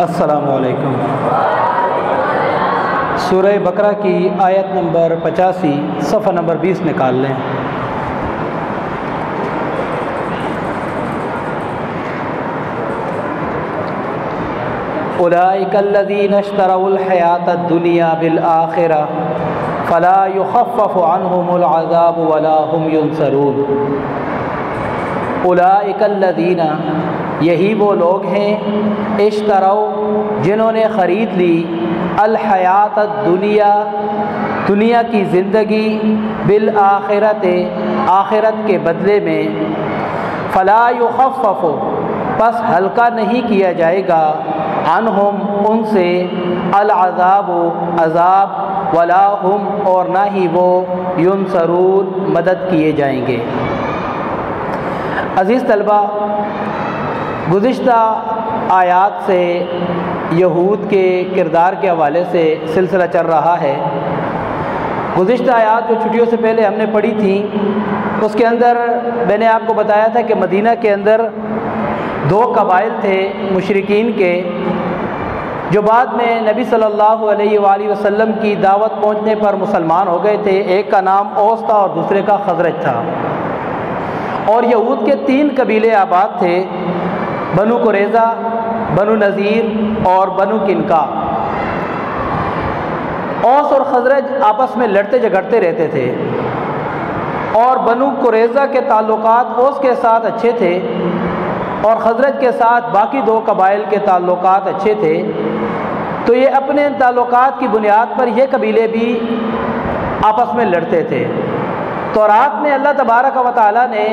अस्सलामु अलैकुम। सूरह बकरा की आयत नंबर 85 सफ़ा नंबर 20 निकाल लें। उलाइकल्लज़ीना इश्तरौल हयातद दुनिया बिल आखिरह फला युखफ़्फ़फ़ु अन्हुमुल अज़ाब वला हुम युनसरून। उलाइकल्लज़ीना, यही वो लोग हैं, इश्तरौ, जिन्होंने ख़रीद ली, अल हयातद दुनिया, दुनिया की ज़िंदगी, बिल आखिरत, आखिरत के बदले में, फला युखफ़्फ़फ़ु, बस हल्का नहीं किया जाएगा, अनहुम, उनसे, अल अज़ाब, अज़ाब, वला हुम, और ना ही वो, युनसरून, मदद किए जाएंगे। अज़ीज़ तलबा, गुज़िश्ता आयात से यहूद के किरदार के हवाले से सिलसिला चल रहा है। गुज़िश्ता आयात जो छुट्टियों से पहले हमने पढ़ी थी, उसके अंदर मैंने आपको बताया था कि मदीना के अंदर दो कबाइल थे मुशरिकीन के, जो बाद में नबी सल्लल्लाहु अलैहि वसल्लम की दावत पहुंचने पर मुसलमान हो गए थे। एक का नाम औस था और दूसरे का खज़रज था। और यहूद के 3 कबीले आबाद थे, बनु कुरैज़ा, बनु नज़ीर और बनु किनका। औस और खज़रज आपस में लड़ते झगड़ते रहते थे, और बनु कुरैज़ा के ताल्लुकात औस के साथ अच्छे थे और खज़रज के साथ बाकी 2 कबाइल के ताल्लुकात अच्छे थे। तो ये अपने ताल्लुकात की बुनियाद पर ये कबीले भी आपस में लड़ते थे। तो रात में अल्लाह तबारक व तआला ने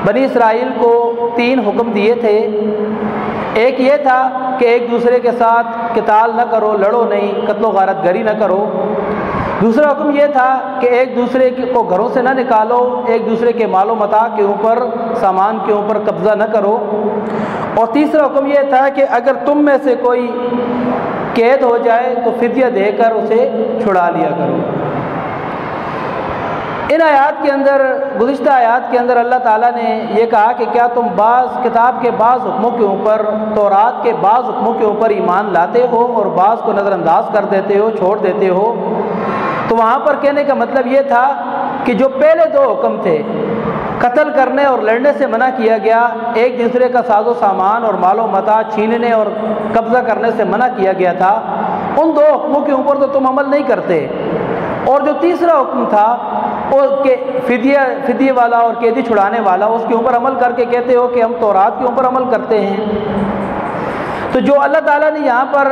बनी इसराइल को 3 हुक्म दिए थे। एक ये था कि एक दूसरे के साथ किताल न करो, लड़ो नहीं, कत्लो गारत गरी न करो। दूसरा हुक्म ये था कि एक दूसरे को घरों से न निकालो, एक दूसरे के मालो मता के ऊपर, सामान के ऊपर कब्ज़ा न करो। और तीसरा हुक्म ये था कि अगर तुम में से कोई कैद हो जाए तो फिदिया देकर उसे छुड़ा लिया करो। इन आयात के अंदर, गुज़िश्ता आयात के अंदर अल्लाह ताला ने ये कहा कि क्या तुम बाज़ किताब के बाज़ हुक्मों के ऊपर, तौरात के बाज़ हुक्मों के ऊपर ईमान लाते हो और बाज़ को नज़रअंदाज कर देते हो, छोड़ देते हो। तो वहाँ पर कहने का मतलब ये था कि जो पहले 2 हुक्म थे, कत्ल करने और लड़ने से मना किया गया, एक दूसरे का साजो सामान और मालो मता छीनने और कब्ज़ा करने से मना किया गया था, उन 2 हुक्मों के ऊपर तो तुम अमल नहीं करते। और जो तीसरा हुक्म था वो के फिदिये वाला और कैदी छुड़ाने वाला, उसके ऊपर अमल करके कहते हो कि हम तौरात के ऊपर अमल करते हैं। तो जो अल्लाह ताला ने यहाँ पर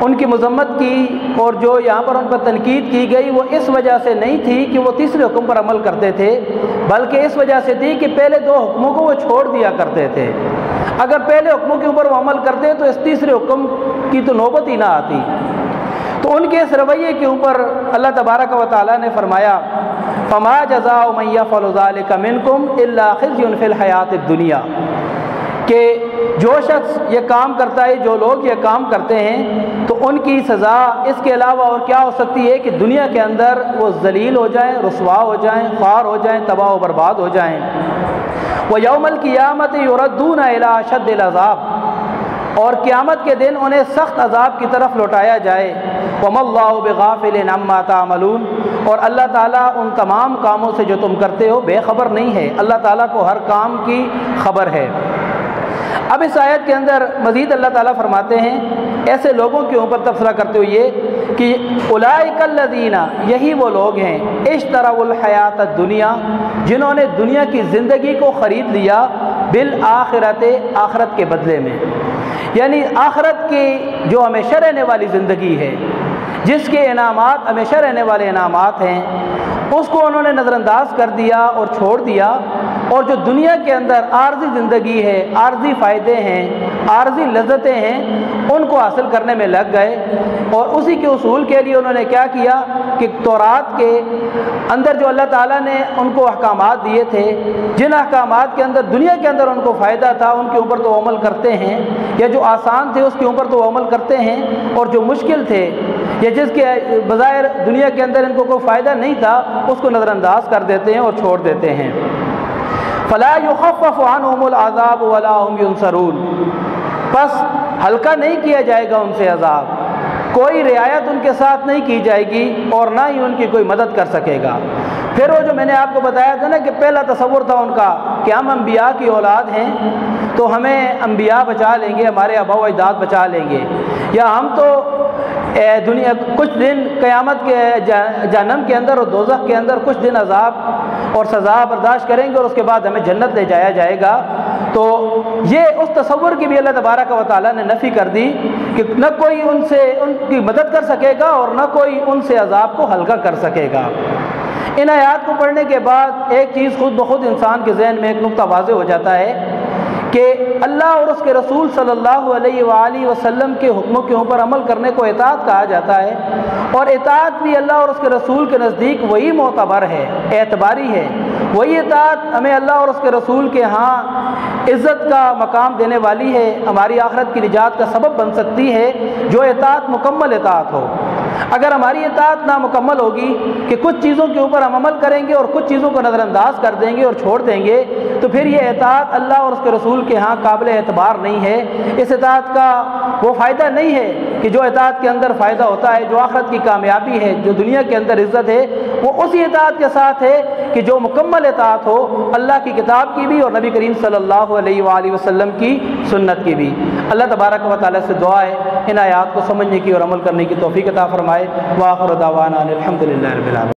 उनकी मज़म्मत की और जो यहाँ पर उन पर तनकीद की गई, वो इस वजह से नहीं थी कि वो तीसरे हुक्म पर अमल करते थे, बल्कि इस वजह से थी कि पहले 2 हुक्मों को वो छोड़ दिया करते थे। अगर पहले हुक्मों के ऊपर वो अमल करते तो इस तीसरे हुक्म की तो नौबत ही ना आती। तो उनके इस रवैये के ऊपर अल्लाह तबारक व तआला ने फरमाया, फमा जज़ाउ मन यफ़अलु ज़ालिका मिनकुम इल्ला ख़िज़्युन फ़िल हयातिद दुनिया, कि जो शख्स ये काम करता है, जो लोग ये काम करते हैं, तो उनकी सज़ा इसके अलावा और क्या हो सकती है कि दुनिया के अंदर वो ज़लील हो जाएं, रुसवा हो जाएं, ख़ार हो जाएं, तबाह व बर्बाद हो जाएं। व यौमल क़ियामत युरद्दूना इला अशद्दिल अज़ाब, और क़यामत के दिन उन्हें सख्त अज़ाब की तरफ लौटाया जाए। वमल्लाहु बिगाफ़िलिन अम्मा तामलून, और अल्लाह ताला उन तमाम कामों से जो तुम करते हो बेखबर नहीं है। अल्लाह ताला को हर काम की खबर है। अब इस आयत के अंदर मज़ीद अल्लाह ताला फरमाते हैं ऐसे लोगों के ऊपर तबसरा करते हुए ये कि उलाइकल्लज़ीना, यही वो लोग हैं, इश्तरौल हयातद दुनिया, जिन्होंने दुनिया की ज़िंदगी को ख़रीद लिया, बिल आखिरत, आखिरत के बदले में। यानी आखिरत की जो हमेशा रहने वाली ज़िंदगी है, जिसके इनामात हमेशा रहने वाले इनामात हैं, उसको उन्होंने नज़रअंदाज कर दिया और छोड़ दिया। और जो दुनिया के अंदर आर्जी ज़िंदगी है, आर्जी फ़ायदे हैं, आर्जी लज़्ज़तें हैं, उनको हासिल करने में लग गए। और उसी के उसूल के लिए उन्होंने क्या किया कि तौरात के अंदर जो अल्लाह ताला ने उनको अहकामात दिए थे, जिन अहकामात के अंदर दुनिया के अंदर उनको फ़ायदा था, उनके ऊपर तो अमल करते हैं, या जो आसान थे उसके ऊपर तो अमल करते हैं, और जो मुश्किल थे या जिसके बज़ाहिर दुनिया के अंदर इनको कोई फ़ायदा नहीं था, उसको नज़रअंदाज कर देते हैं और छोड़ देते हैं। फला युखफ़्फ़फ़ु अन्हुमुल अज़ाब वला हुम युनसरून, बस ہلکا نہیں کیا جائے گا ان سے عذاب، کوئی رعایت ان کے ساتھ نہیں کی جائے گی اور نہ ہی ان کی کوئی مدد کر سکے گا۔ پھر وہ جو میں نے آپ کو بتایا تھا نا کہ پہلا تصور تھا ان کا کہ ہم انبیاء کی اولاد ہیں تو ہمیں انبیاء بچا لیں گے، ہمارے آباء و اجداد بچا لیں گے، یا ہم تو دنیا کچھ دن قیامت کے جہنم کے اندر اور دوزخ کے اندر کچھ دن عذاب اور سزا برداشت کریں گے اور اس کے بعد ہمیں جنت لے جایا جائے گا۔ تو یہ اس تصور کی بھی اللہ تبارک و تعالیٰ نے نفی کر دی کہ نہ کوئی ان سے ان کی مدد کر سکے گا اور نہ کوئی ان سے عذاب کو ہلکا کر سکے گا۔ ان آیات کو پڑھنے کے بعد ایک چیز خود بخود انسان کے ذہن میں ایک نقطہ واضح ہو جاتا ہے کہ اللہ اور اس کے رسول صلی اللہ علیہ وآلہ وسلم کے حکموں کے اوپر عمل کرنے کو اطاعت کہا جاتا ہے، اور اطاعت بھی اللہ اور اس کے رسول کے نزدیک وہی معتبر ہے، اعتباری ہے، وہی اطاعت ہمیں اللہ اور اس کے رسول کے ہاں عزت کا مقام دینے والی ہے، ہماری آخرت کی نجات کا سبب بن سکتی ہے جو اطاعت مکمل اطاعت ہو۔ اگر ہماری اطاعت نامکمل ہوگی کہ کچھ چیزوں کے اوپر ہم عمل کریں گے اور کچھ چیزوں کو نظر انداز کر دیں گے اور چھوڑ دیں گے تو پھر یہ اطاعت اللہ اور اس کے رسول کے ہاں قابل اعتبار نہیں ہے۔ اس اطاعت کا وہ فائدہ نہیں ہے کہ جو اطاعت کے اندر فائدہ ہوتا ہے، جو آخرت کی کامیابی ہے، جو دنیا کے اندر عزت ہے، وہ اسی اطاعت کے ساتھ ہے کہ جو مکمل اطاعت ہو اللہ کی کتاب کی بھی اور نبی کریم صلی اللہ علیہ وآلہ وسلم کی سنت کی بھی۔ اللہ تبارک و تعالیٰ سے دعا ہے ان آیات کو سمجھنے کی اور عمل کرنے کی توفیق عطا فرمائے۔ وآخر دعوانا الحمدللہ رب العالمین۔